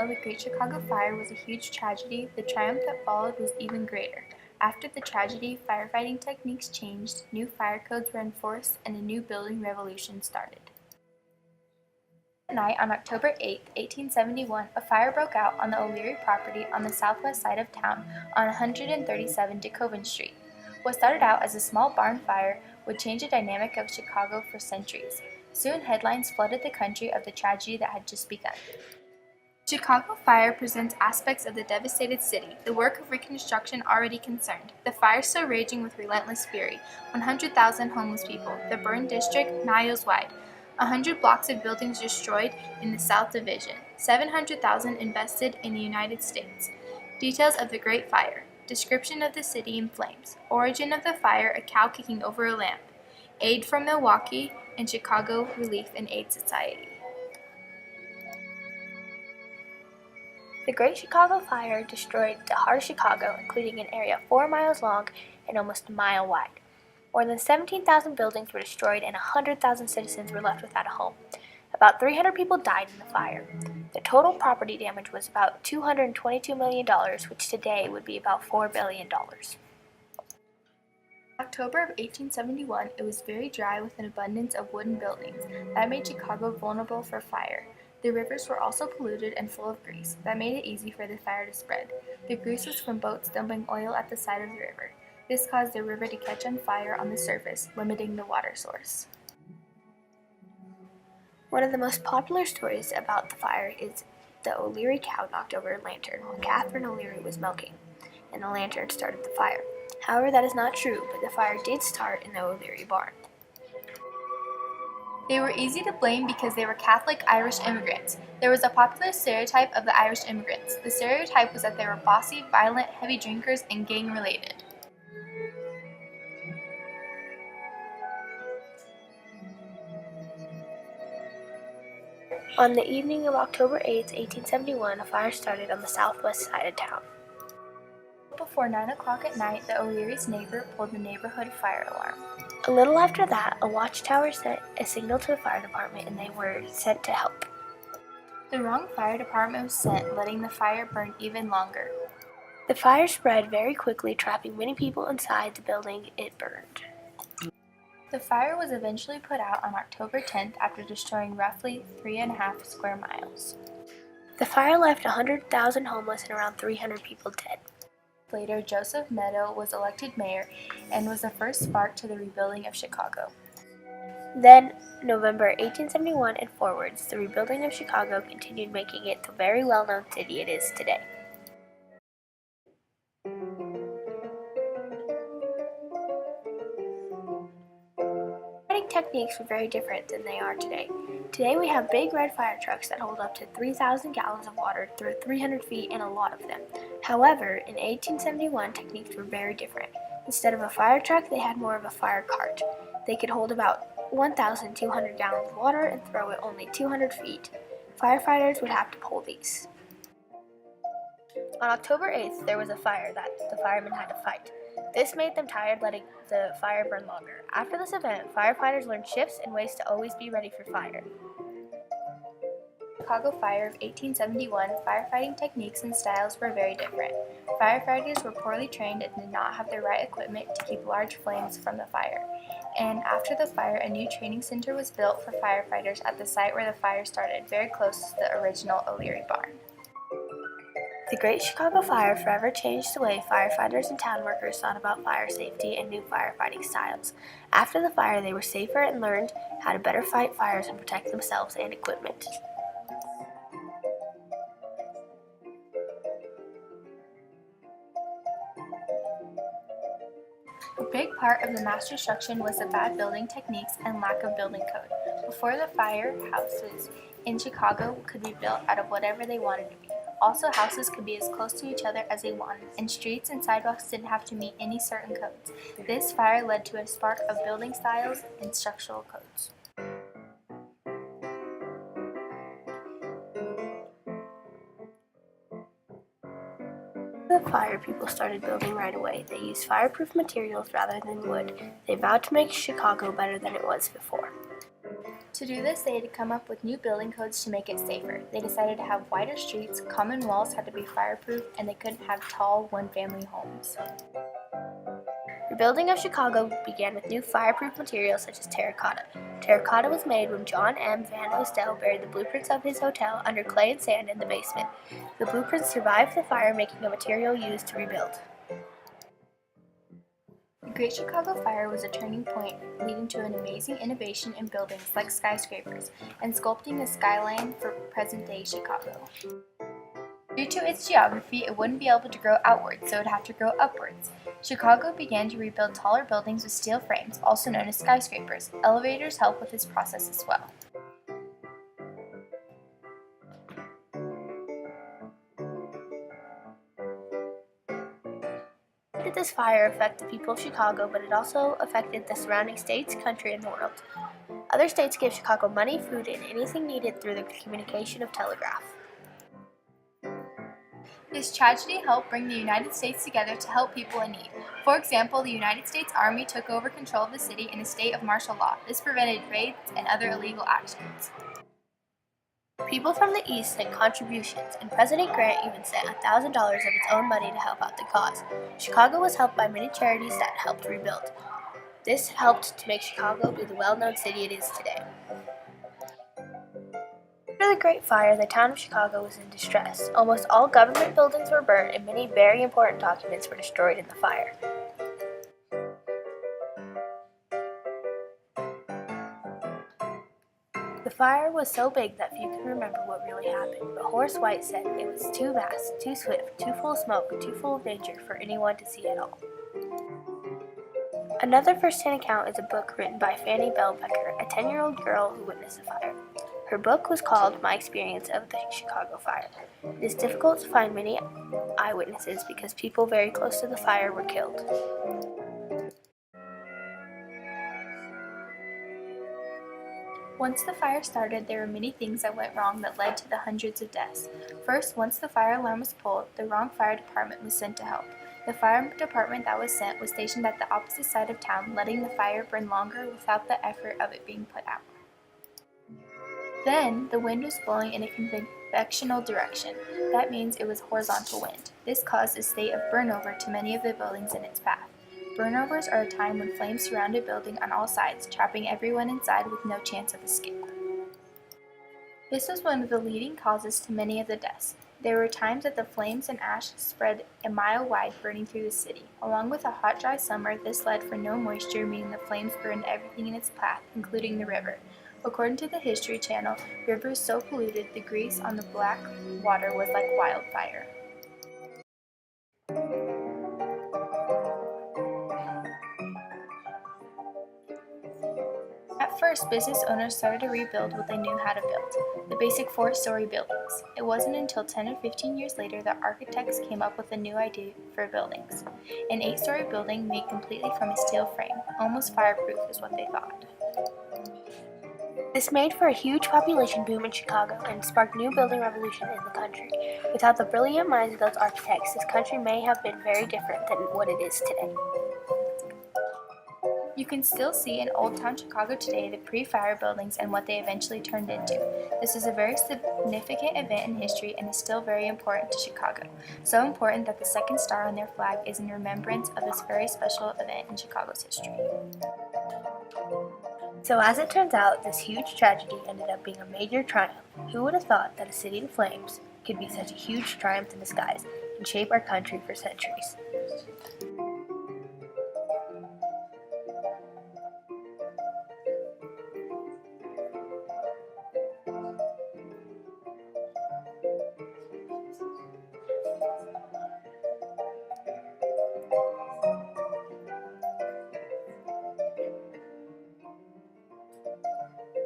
Although the Great Chicago Fire was a huge tragedy, the triumph that followed was even greater. After the tragedy, firefighting techniques changed, new fire codes were enforced, and a new building revolution started. That night on October 8, 1871, a fire broke out on the O'Leary property on the southwest side of town on 137 DeKoven Street. What started out as a small barn fire would change the dynamic of Chicago for centuries. Soon, headlines flooded the country of the tragedy that had just begun. The Chicago Fire presents aspects of the devastated city, the work of reconstruction already concerned, the fire still raging with relentless fury, 100,000 homeless people, the burned district miles wide, 100 blocks of buildings destroyed in the South Division, 700,000 invested in the United States. Details of the Great Fire, description of the city in flames, origin of the fire, a cow kicking over a lamp, aid from Milwaukee, and Chicago Relief and Aid Society. The Great Chicago Fire destroyed the heart of Chicago, including an area 4 miles long and almost a mile wide. More than 17,000 buildings were destroyed and 100,000 citizens were left without a home. About 300 people died in the fire. The total property damage was about $222 million, which today would be about $4 billion. October of 1871, it was very dry with an abundance of wooden buildings. That made Chicago vulnerable for fire. The rivers were also polluted and full of grease. That made it easy for the fire to spread. The grease was from boats dumping oil at the side of the river. This caused the river to catch on fire on the surface, limiting the water source. One of the most popular stories about the fire is the O'Leary cow knocked over a lantern while Catherine O'Leary was milking, and the lantern started the fire. However, that is not true, but the fire did start in the O'Leary barn. They were easy to blame because they were Catholic Irish immigrants. There was a popular stereotype of the Irish immigrants. The stereotype was that they were bossy, violent, heavy drinkers, and gang-related. On the evening of October 8, 1871, a fire started on the southwest side of town. Before 9 o'clock at night, the O'Leary's neighbor pulled the neighborhood fire alarm. A little after that, a watchtower sent a signal to the fire department and they were sent to help. The wrong fire department was sent, letting the fire burn even longer. The fire spread very quickly, trapping many people inside the building it burned. The fire was eventually put out on October 10th after destroying roughly 3.5 square miles. The fire left 100,000 homeless and around 300 people dead. Later, Joseph Meadow was elected mayor and was the first spark to the rebuilding of Chicago. Then, November 1871 and forwards, the rebuilding of Chicago continued, making it the very well-known city it is today. Firefighting techniques were very different than they are today. Today we have big red fire trucks that hold up to 3,000 gallons of water through 300 feet and a lot of them. However, in 1871, techniques were very different. Instead of a fire truck, they had more of a fire cart. They could hold about 1,200 gallons of water and throw it only 200 feet. Firefighters would have to pull these. On October 8th, there was a fire that the firemen had to fight. This made them tired, letting the fire burn longer. After this event, firefighters learned shifts and ways to always be ready for fire. Chicago Fire of 1871, firefighting techniques and styles were very different. Firefighters were poorly trained and did not have the right equipment to keep large flames from the fire. And after the fire, a new training center was built for firefighters at the site where the fire started, very close to the original O'Leary barn. The Great Chicago Fire forever changed the way firefighters and town workers thought about fire safety and new firefighting styles. After the fire, they were safer and learned how to better fight fires and protect themselves and equipment. A big part of the mass destruction was the bad building techniques and lack of building code. Before the fire, houses in Chicago could be built out of whatever they wanted to be. Also, houses could be as close to each other as they wanted, and streets and sidewalks didn't have to meet any certain codes. This fire led to a spark of building styles and structural codes. After the fire, people started building right away. They used fireproof materials rather than wood. They vowed to make Chicago better than it was before. To do this, they had to come up with new building codes to make it safer. They decided to have wider streets, common walls had to be fireproof, and they couldn't have tall, one-family homes. Rebuilding of Chicago began with new fireproof materials such as terracotta. Terracotta was made when John M. Van Ostel buried the blueprints of his hotel under clay and sand in the basement. The blueprints survived the fire, making a material used to rebuild. The Great Chicago Fire was a turning point, leading to an amazing innovation in buildings like skyscrapers and sculpting a skyline for present-day Chicago. Due to its geography, it wouldn't be able to grow outwards, so it would have to grow upwards. Chicago began to rebuild taller buildings with steel frames, also known as skyscrapers. Elevators help with this process as well. Not only did this fire affect the people of Chicago, but it also affected the surrounding states, country, and the world. Other states gave Chicago money, food, and anything needed through the communication of telegraph. This tragedy helped bring the United States together to help people in need. For example, the United States Army took over control of the city in a state of martial law. This prevented raids and other illegal actions. People from the East sent contributions, and President Grant even sent $1,000 of its own money to help out the cause. Chicago was helped by many charities that helped rebuild. This helped to make Chicago be the well-known city it is today. After the Great Fire, the town of Chicago was in distress. Almost all government buildings were burnt, and many very important documents were destroyed in the fire. The fire was so big that few can remember what really happened, but Horace White said it was too vast, too swift, too full of smoke, and too full of danger for anyone to see at all. Another first-hand account is a book written by Fanny Bellbecker, a 10-year-old girl who witnessed the fire. Her book was called My Experience of the Chicago Fire. It is difficult to find many eyewitnesses because people very close to the fire were killed. Once the fire started, there were many things that went wrong that led to the hundreds of deaths. First, once the fire alarm was pulled, the wrong fire department was sent to help. The fire department that was sent was stationed at the opposite side of town, letting the fire burn longer without the effort of it being put out. Then, the wind was blowing in a convectional direction. That means it was horizontal wind. This caused a state of burnover to many of the buildings in its path. Burnovers are a time when flames surround a building on all sides, trapping everyone inside with no chance of escape. This was one of the leading causes to many of the deaths. There were times that the flames and ash spread a mile wide, burning through the city. Along with a hot, dry summer, this led for no moisture, meaning the flames burned everything in its path, including the river. According to the History Channel, rivers so polluted the grease on the black water was like wildfire. At first, business owners started to rebuild what they knew how to build, the basic 4-story buildings. It wasn't until 10 or 15 years later that architects came up with a new idea for buildings. An 8-story building made completely from a steel frame, almost fireproof is what they thought. This made for a huge population boom in Chicago and sparked a new building revolution in the country. Without the brilliant minds of those architects, this country may have been very different than what it is today. You can still see in Old Town Chicago today the pre-fire buildings and what they eventually turned into. This is a very significant event in history and is still very important to Chicago. So important that the second star on their flag is in remembrance of this very special event in Chicago's history. So as it turns out, this huge tragedy ended up being a major triumph. Who would have thought that a city in flames could be such a huge triumph in disguise and shape our country for centuries?